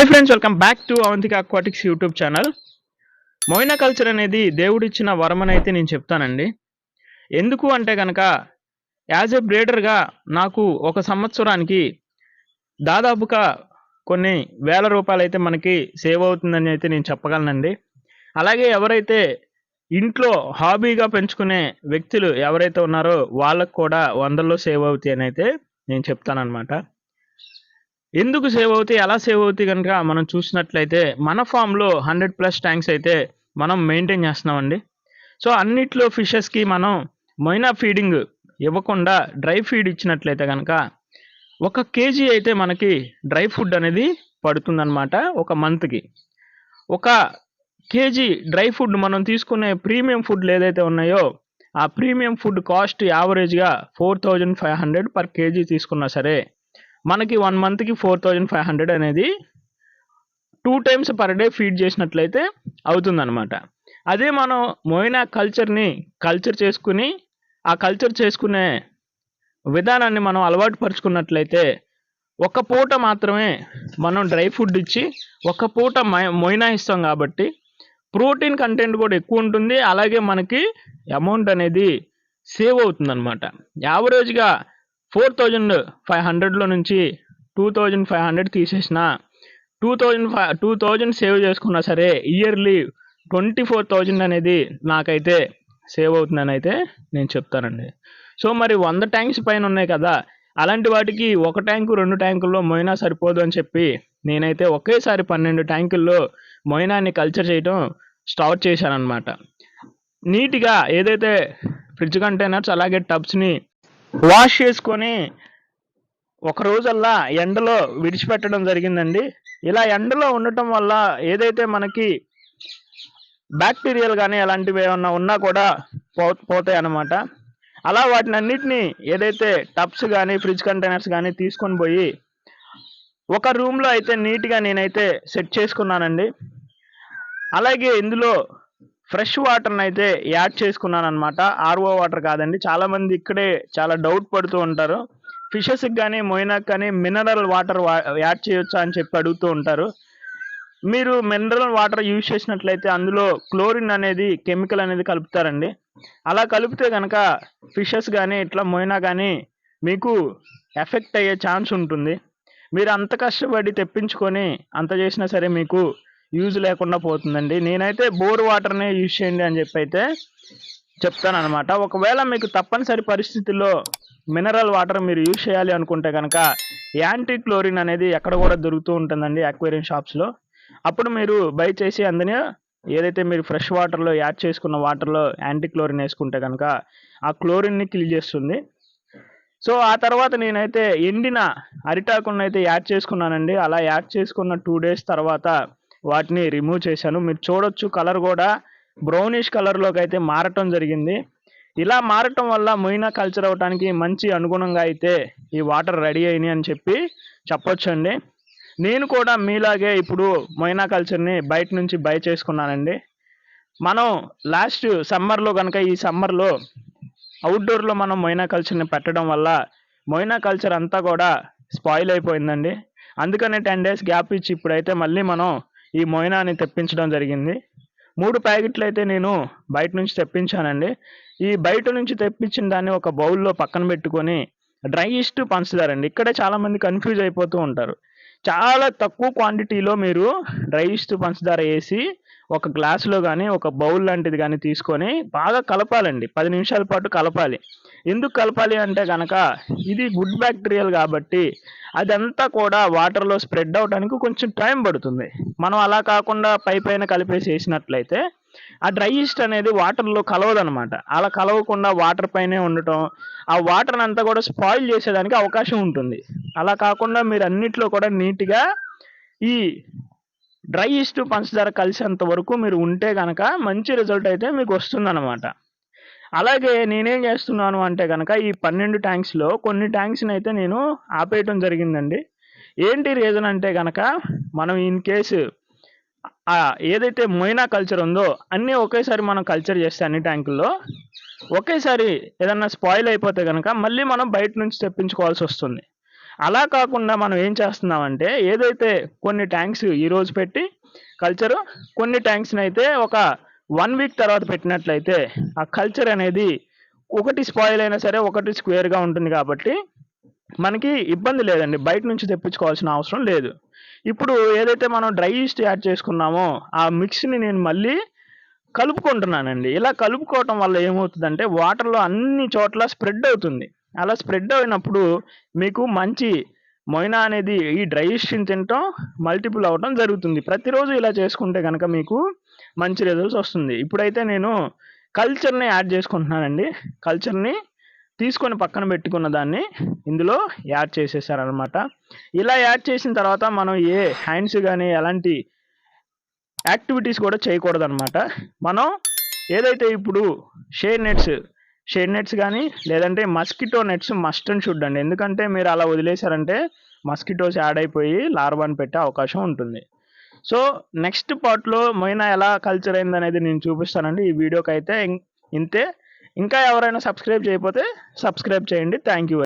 Hi friends, welcome back to Avantika aquatics YouTube channel. Moina culture అనేది దేవుడిచ్చిన వరం అని అయితే నేను చెప్తానండి. ఎందుకు అంటే కనుక యాజ్ ఎ బ్రీడర్గా నాకు ఒక సంవత్సరానికి దాదాపుగా కొన్ని వేల రూపాయలు అయితే మనకి సేవ్ అవుతుందని అయితే నేను చెప్పగలనండి. అలాగే ఎవరైతే ఇంట్లో హాబీగా పెంచుకునే వ్యక్తులు ఎవరైతే ఉన్నారో వాళ్ళకు కూడా వందల్లో సేవ్ అవుతాయి అని అయితే నేను చెప్తానన్నమాట. ఎందుకు సేవ్ అవుతాయి, ఎలా సేవ్ అవుతాయి కనుక మనం చూసినట్లయితే మన ఫామ్లో 100+ ట్యాంక్స్ అయితే మనం మెయింటైన్ చేస్తున్నామండి. సో అన్నిట్లో ఫిషెస్కి మనం మొయినా ఫీడింగ్ ఇవ్వకుండా డ్రై ఫీడ్ ఇచ్చినట్లయితే కనుక 1 kg అయితే మనకి డ్రై ఫుడ్ అనేది పడుతుందన్నమాట. ఒక మంత్కి 1 kg డ్రై ఫుడ్ మనం తీసుకునే ప్రీమియం ఫుడ్లు ఏదైతే ఉన్నాయో ఆ ప్రీమియం ఫుడ్ కాస్ట్ యావరేజ్గా 4500 per kg తీసుకున్నా సరే మనకి 1 మంత్కి 4500 అనేది 2 times per day ఫీడ్ చేసినట్లయితే అవుతుందన్నమాట. అదే మనం మోయినా కల్చర్ని చేసుకుని ఆ కల్చర్ చేసుకునే విధానాన్ని మనం అలవాటు పరుచుకున్నట్లయితే ఒక పూట మాత్రమే మనం డ్రై ఫుడ్ ఇచ్చి ఒక పూట మోయినా ఇస్తాం కాబట్టి ప్రోటీన్ కంటెంట్ కూడా ఎక్కువ ఉంటుంది. అలాగే మనకి అమౌంట్ అనేది సేవ్ అవుతుందన్నమాట. యావరేజ్గా 4500లో నుంచి 2500 తీసేసిన 2000 సేవ్ చేసుకున్నా సరే ఇయర్లీ 24,000 అనేది నాకైతే సేవ్ అవుతుందని అయితే నేను చెప్తానండి. సో మరి 100 ట్యాంక్స్ పైన ఉన్నాయి కదా, అలాంటి వాటికి 1 ట్యాంకు 2 ట్యాంకుల్లో మొయినా సరిపోదు అని చెప్పి నేనైతే ఒకేసారి 12 ట్యాంకుల్లో మొయినాని కల్చర్ చేయడం స్టార్ట్ చేశానన్నమాట. నీట్గా ఏదైతే ఫ్రిడ్జ్ కంటైనర్స్ అలాగే టబ్స్ని వాష్ చేసుకొని ఒక రోజల్లా ఎండలో విడిచిపెట్టడం జరిగిందండి. ఇలా ఎండలో ఉండటం వల్ల ఏదైతే మనకి బ్యాక్టీరియాలు కానీ అలాంటివి ఏమన్నా ఉన్నా కూడా పోతాయి అన్నమాట. అలా వాటిని అన్నిటినీ ఏదైతే టబ్స్ కానీ ఫ్రిడ్జ్ కంటైనర్స్ కానీ తీసుకొని పోయి ఒక రూమ్లో అయితే నీట్గా నేనైతే సెట్ చేసుకున్నానండి. అలాగే ఇందులో ఫ్రెష్ వాటర్ని అయితే యాడ్ చేసుకున్నాను అనమాట. ఆర్ఓ వాటర్ కాదండి. చాలామంది ఇక్కడే చాలా డౌట్ పడుతూ ఉంటారు. ఫిషెస్కి కానీ మొయినాకి కానీ మినరల్ వాటర్ యాడ్ చేయొచ్చా అని చెప్పి అడుగుతూ ఉంటారు. మీరు మినరల్ వాటర్ యూజ్ చేసినట్లయితే అందులో క్లోరిన్ అనేది కెమికల్ అనేది కలుపుతారండి. అలా కలిపితే కనుక ఫిషెస్ కానీ ఇట్లా మొయినా కానీ మీకు ఎఫెక్ట్ అయ్యే ఛాన్స్ ఉంటుంది. మీరు అంత కష్టపడి తెప్పించుకొని అంత చేసినా సరే మీకు యూజ్ లేకుండా పోతుందండి. నేనైతే బోర్ వాటర్నే యూజ్ చేయండి అని చెప్పి అయితే చెప్తానమాట. ఒకవేళ మీకు తప్పనిసరి పరిస్థితుల్లో మినరల్ వాటర్ మీరు యూజ్ చేయాలి అనుకుంటే కనుక యాంటీ క్లోరిన్ అనేది ఎక్కడ కూడా దొరుకుతూ ఉంటుందండి అక్వేరియం షాప్స్లో. అప్పుడు మీరు బై చేసి అందులో ఏదైతే మీరు ఫ్రెష్ వాటర్లో యాడ్ చేసుకున్న వాటర్లో యాంటీ క్లోరిన్ వేసుకుంటే కనుక ఆ క్లోరిన్ని కిల్ చేస్తుంది. సో ఆ తర్వాత నేనైతే ఎండిన అరిటాకులను అయితే యాడ్ చేసుకున్నానండి. అలా యాడ్ చేసుకున్న 2 days తర్వాత వాటిని రిమూవ్ చేశాను. మీరు చూడొచ్చు కలర్ కూడా బ్రౌనిష్ కలర్లోకి అయితే మారటం జరిగింది. ఇలా మారటం వల్ల మొయినా కల్చర్ అవడానికి మంచి అనుగుణంగా అయితే ఈ వాటర్ రెడీ అయినాయి అని చెప్పి చెప్పొచ్చండి. నేను కూడా మీలాగే ఇప్పుడు మొయినా కల్చర్ని బయట నుంచి బై చేసుకున్నానండి. మనం లాస్ట్ సమ్మర్లో కనుక ఈ సమ్మర్లో అవుట్డోర్లో మనం మొయినా కల్చర్ని పెట్టడం వల్ల మొయినా కల్చర్ అంతా కూడా స్పాయిల్ అయిపోయిందండి. అందుకనే 10 days గ్యాప్ ఇచ్చి ఇప్పుడైతే మళ్ళీ మనం ఈ మొయినాని తెప్పించడం జరిగింది. 3 ప్యాకెట్లు అయితే నేను బయట నుంచి తెప్పించానండి. ఈ బయట నుంచి తెప్పించిన దాన్ని ఒక బౌల్లో పక్కన పెట్టుకొని డ్రై ఈస్ట్ పంచదార అండి. ఇక్కడే చాలామంది కన్ఫ్యూజ్ అయిపోతూ ఉంటారు. చాలా తక్కువ క్వాంటిటీలో మీరు డ్రై ఈస్ట్ పంచదార వేసి ఒక గ్లాసులో కానీ ఒక బౌల్ లాంటిది కానీ తీసుకొని బాగా కలపాలండి. 10 నిమిషాల పాటు కలపాలి. ఎందుకు కలపాలి అంటే కనుక ఇది గుడ్ బ్యాక్టీరియల్ కాబట్టి అదంతా కూడా వాటర్లో స్ప్రెడ్ అవడానికి కొంచెం టైం పడుతుంది. మనం అలా కాకుండా పైన కలిపేసి వేసినట్లయితే ఆ డ్రై ఈస్ట్ అనేది వాటర్లో కలవదనమాట. అలా కలవకుండా వాటర్ పైనే ఉండటం, ఆ వాటర్ అంతా కూడా స్పాయిల్ చేసేదానికి అవకాశం ఉంటుంది. అలా కాకుండా మీరు అన్నిట్లో కూడా నీట్గా ఈ డ్రై ఈస్ట్ పంచదార కలిసేంత వరకు మీరు ఉంటే కనుక మంచి రిజల్ట్ అయితే మీకు వస్తుందన్నమాట. అలాగే నేనేం చేస్తున్నాను అంటే కనుక ఈ 12 ట్యాంక్స్లో కొన్ని ట్యాంక్స్ని అయితే నేను ఆపేయటం జరిగిందండి. ఏంటి రీజన్ అంటే కనుక మనం ఇన్ కేసు ఏదైతే మొయినా కల్చర్ ఉందో అన్నీ ఒకేసారి మనం కల్చర్ చేస్తే అన్ని ట్యాంకుల్లో ఒకేసారి ఏదన్నా స్పాయిల్ అయిపోతే కనుక మళ్ళీ మనం బయట నుంచి తెప్పించుకోవాల్సి వస్తుంది. అలా కాకుండా మనం ఏం చేస్తున్నామంటే ఏదైతే కొన్ని ట్యాంక్స్ ఈరోజు పెట్టి కల్చరు, కొన్ని ట్యాంక్స్‌ని అయితే ఒక 1 వీక్ తర్వాత పెట్టినట్లయితే ఆ కల్చర్ అనేది ఒకటి స్పాయిల్ అయినా సరే ఒకటి స్క్వేర్‌గా ఉంటుంది కాబట్టి మనకి ఇబ్బంది లేదండి. బయట నుంచి తెప్పించుకోవాల్సిన అవసరం లేదు. ఇప్పుడు ఏదైతే మనం డ్రై ఈస్ట్ యాడ్ చేసుకున్నామో ఆ మిక్స్‌ని నేను మళ్ళీ కలుపుకుంటున్నానండి. ఇలా కలుపుకోవటం వల్ల ఏమవుతదంటే వాటర్‌లో అన్ని చోట్ల స్ప్రెడ్ అవుతుంది. అలా స్ప్రెడ్ అయినప్పుడు మీకు మంచి మొయినా అనేది ఈ డ్రై ఈస్ట్‌ని తినటం మల్టిపుల్ అవ్వటం జరుగుతుంది. ప్రతిరోజు ఇలా చేసుకుంటే గనక మీకు మంచి రిజల్ట్స్ వస్తుంది. ఇప్పుడైతే నేను కల్చర్‌ని యాడ్ చేసుకుంటున్నానండి. కల్చర్‌ని తీసుకొని పక్కన పెట్టుకున్న దాన్ని ఇందులో యాడ్ చేసేసారనమాట. ఇలా యాడ్ చేసిన తర్వాత మనం ఏ హ్యాండ్స్ గాని ఎలాంటి యాక్టివిటీస్ కూడా చేయకూడదనమాట. మనం ఏదైతే ఇప్పుడు షేడ్ నెట్స్ గానీ, లేదంటే mosquito nets must and should అండి. ఎందుకంటే మీరు అలా వదిలేసారంటే మస్కిటోస్ యాడ్ అయిపోయి లార్వాని పెట్టే అవకాశం ఉంటుంది. సో, నెక్స్ట్ పార్ట్‌లో మొయినా ఎలా కల్చర్ అయిందనేది నేను చూపిస్తానండి. ఈ వీడియోకైతే ఇంతే. ఇంకా ఎవరైనా సబ్స్క్రైబ్ చేయకపోతే సబ్స్క్రైబ్ చేయండి. Thank you.